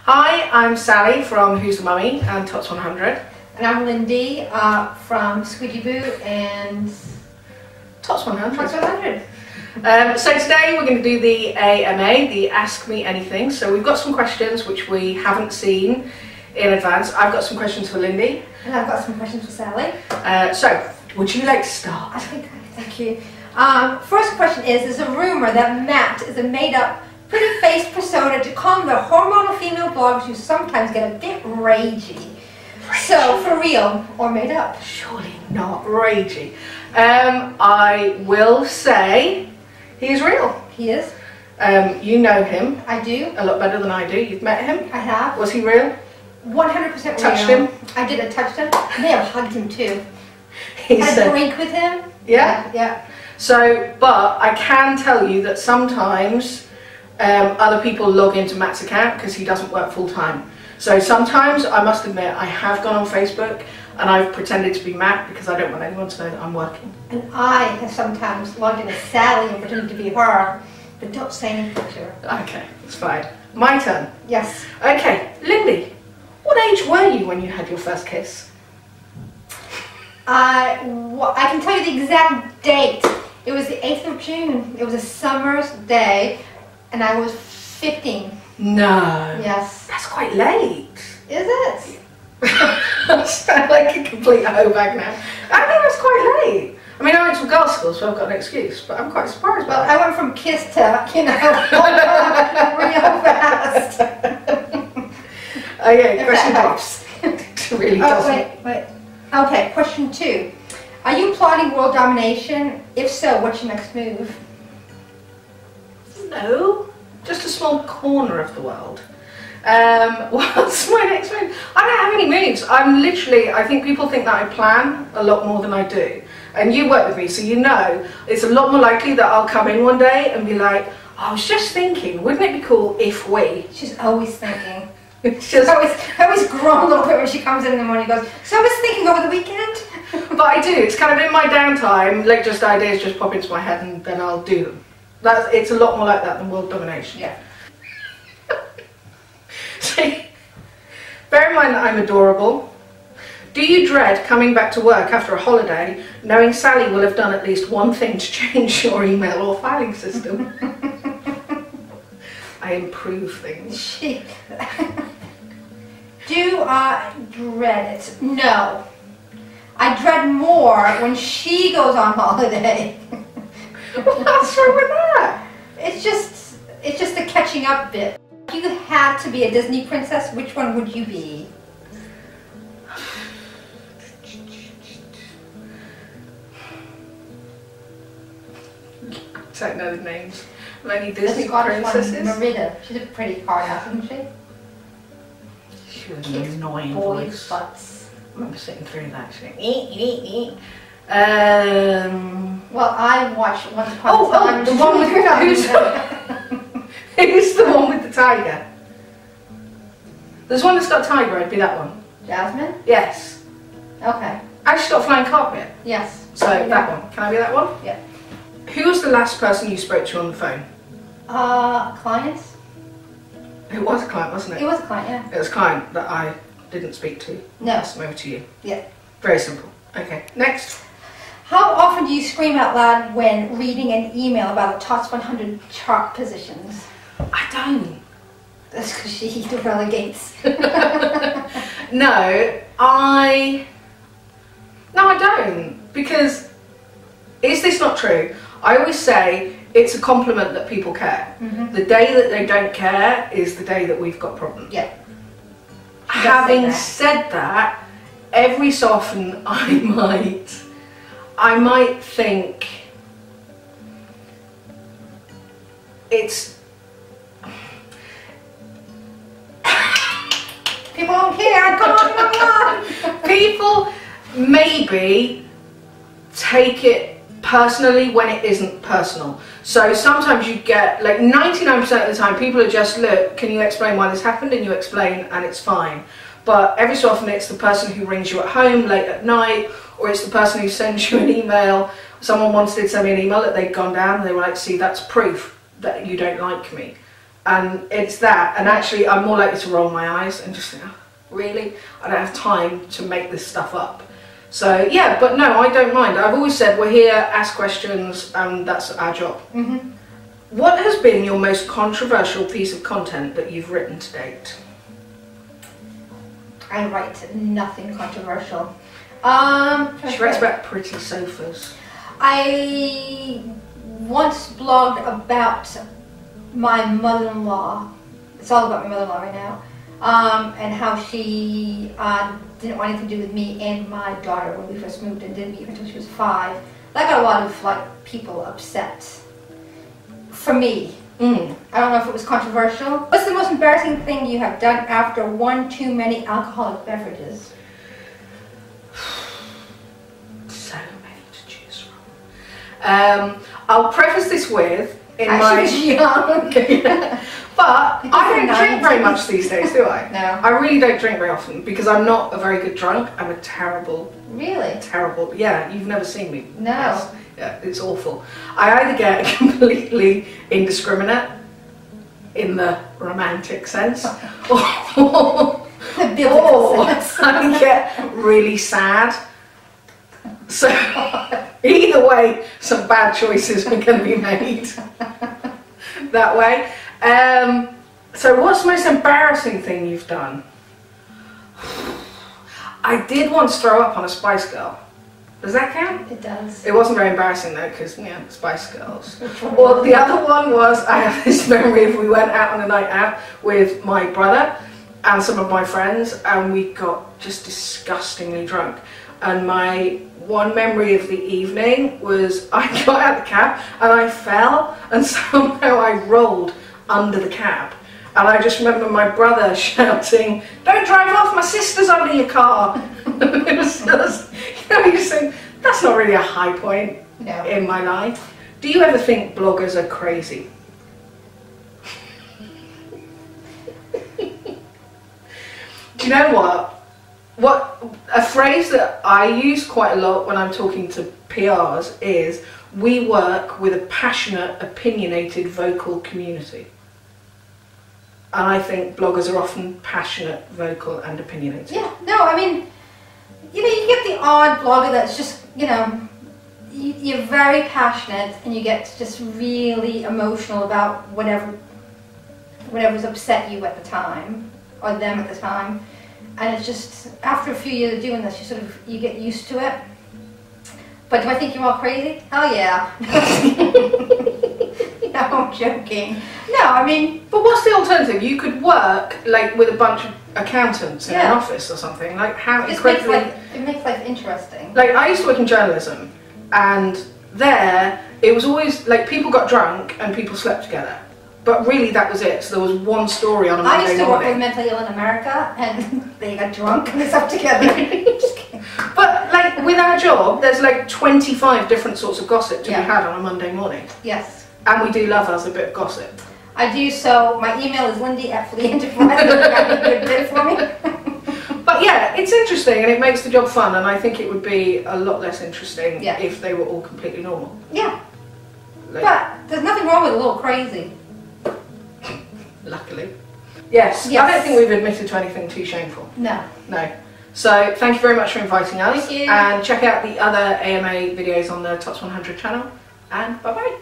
Hi, I'm Sally from Who's the Mummy and Tots100. And I'm Lindy from Squidgyboo and Tots100. So today we're going to do the AMA, the Ask Me Anything. So we've got some questions which we haven't seen in advance. I've got some questions for Lindy. And I've got some questions for Sally. So, would you like to start? I think, thank you. First question is, there's a rumor that Matt is a made-up pretty face persona to calm the hormonal female bloggers who sometimes get a bit ragey. So, for real or made up? Surely not ragey. I will say he's real. He is. You know him. I do. A lot better than I do. You've met him. I have. Was he real? 100% real. Touched him? I did. I touched him. I may have hugged him too. He Had said, a drink with him. Yeah? Yeah. So, but I can tell you that sometimes other people log into Matt's account because he doesn't work full time. So sometimes, I must admit, I have gone on Facebook and I've pretended to be Matt because I don't want anyone to know that I'm working. And I have sometimes logged in as Sally and pretended to be her, but don't say anything to her. Okay, it's fine. My turn. Yes. Okay, Lindy, what age were you when you had your first kiss? I can tell you the exact date. It was the 8th of June. It was a summer's day, and I was 15. No. Yes. That's quite late. Is it? I sound like a complete hoe bag now. I think that's quite late. I mean, I went to girls' school, so I've got an excuse, but I'm quite surprised Well, by I went from kiss to, you know, real fast. Okay, question 2. Really doesn't. Wait. Okay, question 2. Are you plotting world domination? If so, what's your next move? No, just a small corner of the world. What's my next move? I don't have any moves. I'm literally, I think people think that I plan a lot more than I do. And you work with me, so you know it's a lot more likely that I'll come in one day and be like, I was just thinking, wouldn't it be cool if we? She's always thinking. It's just, I always groan a little bit when she comes in the morning and goes, so I was thinking over the weekend. but I do, it's kind of in my downtime, like just ideas just pop into my head and then I'll do them. It's a lot more like that than world domination. Yeah. See, bear in mind that I'm adorable. Do you dread coming back to work after a holiday knowing Sally will have done at least one thing to change your email or filing system? I improve things. Do I dread it? No. I dread more when she goes on holiday. What's wrong with that? It's just the catching up bit. If you had to be a Disney princess, which one would you be? I don't know the names of any Disney Scottish princesses. one, Merida. She's a pretty hard, isn't she? She was an annoying voice. Butts. I remember sitting through that actually. Well, I watched Once Upon a Time. The one with who's the one with the tiger? There's one that's got a tiger. I'd be that one. Jasmine? Yes. Okay. I just got a flying carpet. Yes. So that one. Can I be that one? Yeah. Who was the last person you spoke to on the phone? Clients? It was a client, wasn't it? It was a client, yeah. It was a client that I didn't speak to. No. Passed them over to you. Yeah. Very simple. Okay, next. How often do you scream out loud when reading an email about the Tots100 chart positions? I don't. That's because she relegates. No, I don't. Because, is this not true? I always say it's a compliment that people care. Mm-hmm. The day that they don't care is the day that we've got problems. Yeah. Having said that, every so often I might think it's People don't care. Come on. people maybe take it personally when it isn't personal. So sometimes you get, like 99% of the time, people are just, look, can you explain why this happened? And you explain and it's fine. But every so often it's the person who rings you at home late at night, or it's the person who sends you an email. Someone once did send me an email that they'd gone down and they were like, see, that's proof that you don't like me. And it's that, and actually I'm more likely to roll my eyes and just think, oh, really? I don't have time to make this stuff up. So yeah, but no, I don't mind. I've always said we're here, ask questions, and that's our job. Mm-hmm. What has been your most controversial piece of content that you've written to date? I write nothing controversial. She writes about pretty sofas. I once blogged about my mother-in-law. It's all about my mother-in-law right now. And how she didn't want anything to do with me and my daughter when we first moved and didn't meet her until she was 5. That got a lot of like people upset. For me. I don't know if it was controversial. What's the most embarrassing thing you have done after one too many alcoholic beverages? So many to choose from. I'll preface this with She was young. But I don't drink very much these days, do I? No. I really don't drink very often because I'm not a very good drunk. I'm a terrible, Really? terrible. Yeah, you've never seen me. No. Yes. Yeah, it's awful. I either get completely indiscriminate in the romantic sense, or The biblical sense. I get really sad. So either way, some bad choices are going to be made that way. So what's the most embarrassing thing you've done? I did once throw up on a Spice Girl. Does that count? It does. It wasn't very embarrassing though, because, you know, Spice Girls. Well, the other one was, I have this memory of we went out on a night out with my brother and some of my friends, and we got just disgustingly drunk. And my one memory of the evening was I got out of the cab and I fell, and somehow I rolled under the cab. And I just remember my brother shouting, "Don't drive off, my sister's under your car." It was just, you know, you just think, that's not really a high point in my life. Do you ever think bloggers are crazy? Do you know what? A phrase that I use quite a lot when I'm talking to PRs is, we work with a passionate, opinionated, vocal community. And I think bloggers are often passionate, vocal and opinionated. Yeah, no, I mean, you know, you get the odd blogger that's just, you know, you're very passionate and you get just really emotional about whatever's upset you at the time, or them at the time. And it's just, after a few years of doing this, you get used to it. But do I think you're all crazy? Hell yeah. No, I'm joking. No, I mean... But what's the alternative? You could work, like, with a bunch of accountants in an office or something. Like, how incredibly... It makes life interesting. Like, I used to work in journalism, and there, it was always, like, people got drunk and people slept together. But really, that was it. So there was one story on a Monday morning. I used to work with mentally ill in America, and they got drunk and they slept together. Just kidding. But, like, with our job, there's, like, 25 different sorts of gossip to be had on a Monday morning. Yes. And we do love us a bit of gossip. I do, so my email is lindy@fleaenterprise.com. for me. But yeah, it's interesting and it makes the job fun, and I think it would be a lot less interesting if they were all completely normal. Yeah. Like, but there's nothing wrong with a little crazy. Luckily. Yes, I don't think we've admitted to anything too shameful. No. No. So thank you very much for inviting us. Thank you. And check out the other AMA videos on the Tots100 channel. And bye bye.